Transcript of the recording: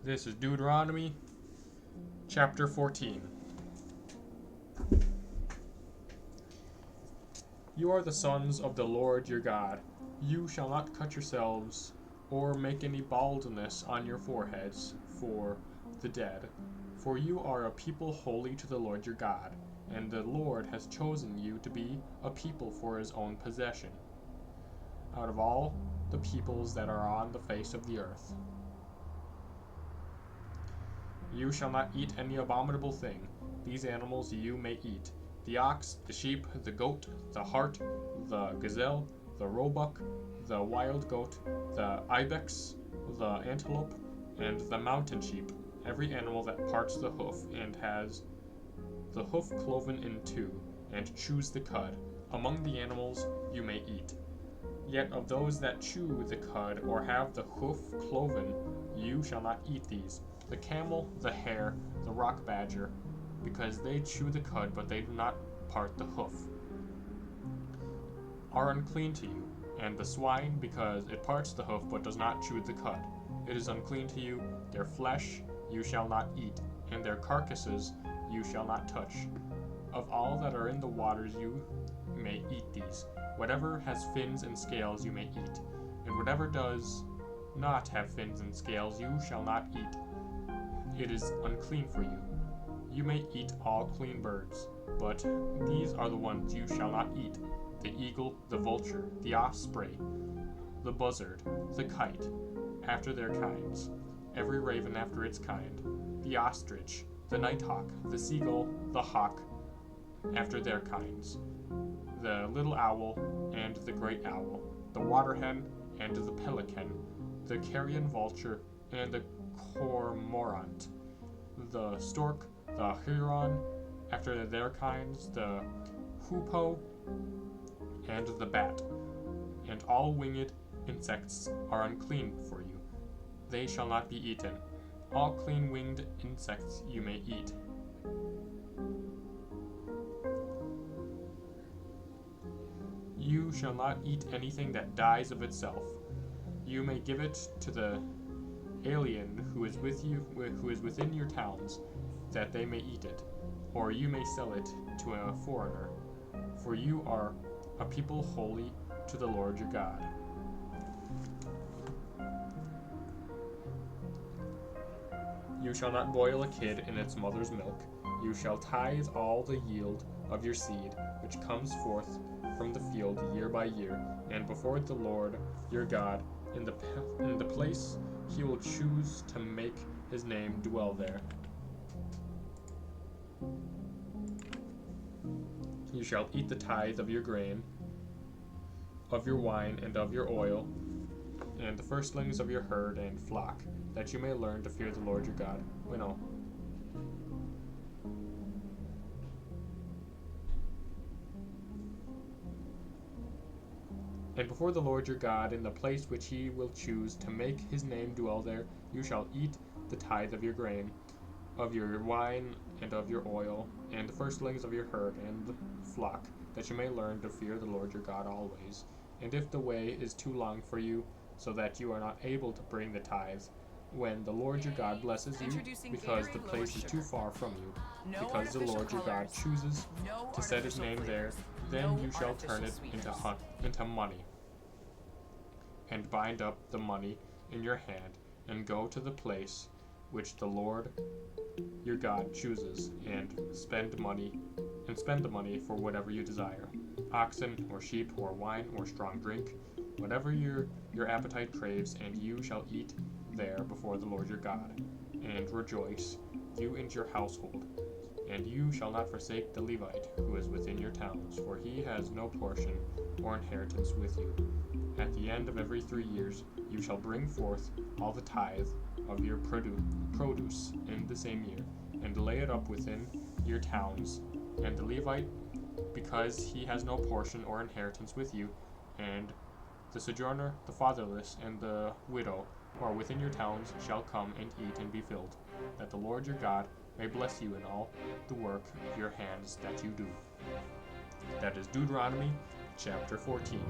This is Deuteronomy chapter 14. You are the sons of the Lord your God. You shall not cut yourselves or make any baldness on your foreheads for the dead, for you are a people holy to the Lord your God, and the Lord has chosen you to be a people for his own possession, out of all the peoples that are on the face of the earth. You shall not eat any abominable thing. These animals you may eat: the ox, the sheep, the goat, the hart, the gazelle, the roebuck, the wild goat, the ibex, the antelope, and the mountain sheep, every animal that parts the hoof and has the hoof cloven in two, and chews the cud. Among the animals you may eat. Yet of those that chew the cud or have the hoof cloven, you shall not eat these: the camel, the hare, the rock badger, because they chew the cud but they do not part the hoof, are unclean to you, and the swine, because it parts the hoof but does not chew the cud. It is unclean to you. Their flesh you shall not eat, and their carcasses you shall not touch. Of all that are in the waters you may eat these. Whatever has fins and scales you may eat, and whatever does not have fins and scales you shall not eat. It is unclean for you. You may eat all clean birds, but these are the ones you shall not eat: the eagle, the vulture, the osprey, the buzzard, the kite, after their kinds, every raven after its kind, the ostrich, the nighthawk, the seagull, the hawk, after their kinds, the little owl and the great owl, the waterhen and the pelican, the carrion vulture and the cormorant, the stork, the heron, after their kinds, the hoopoe, and the bat. And all winged insects are unclean for you. They shall not be eaten. All clean winged insects you may eat. You shall not eat anything that dies of itself. You may give it to the alien who is with you, who is within your towns, that they may eat it, or you may sell it to a foreigner, for you are a people holy to the Lord your God. You shall not boil a kid in its mother's milk. You shall tithe all the yield of your seed, which comes forth from the field year by year, and before the Lord your God, in the place he will choose to make his name dwell there. You shall eat the tithe of your grain, of your wine, and of your oil, and the firstlings of your herd and flock, that you may learn to fear the Lord your God. And before the Lord your God, in the place which he will choose to make his name dwell there, you shall eat the tithe of your grain, of your wine, and of your oil, and the firstlings of your herd and flock, that you may learn to fear the Lord your God always. And if the way is too long for you, so that you are not able to bring the tithes, when the Lord your God blesses you, because the place is too far from you, because the Lord your God chooses to set his name there, then you shall turn it into money, and bind up the money in your hand, and go to the place which the Lord your God chooses, and spend the money for whatever you desire: oxen, or sheep, or wine, or strong drink, whatever your appetite craves, and you shall eat there before the Lord your God, and rejoice, you and your household. And you shall not forsake the Levite who is within your towns, for he has no portion or inheritance with you. At the end of every 3 years you shall bring forth all the tithe of your produce in the same year, and lay it up within your towns. And the Levite, because he has no portion or inheritance with you, and the sojourner, the fatherless, and the widow, who are within your towns, shall come and eat and be filled, that the Lord your God may bless you in all the work of your hands that you do. That is Deuteronomy chapter 14.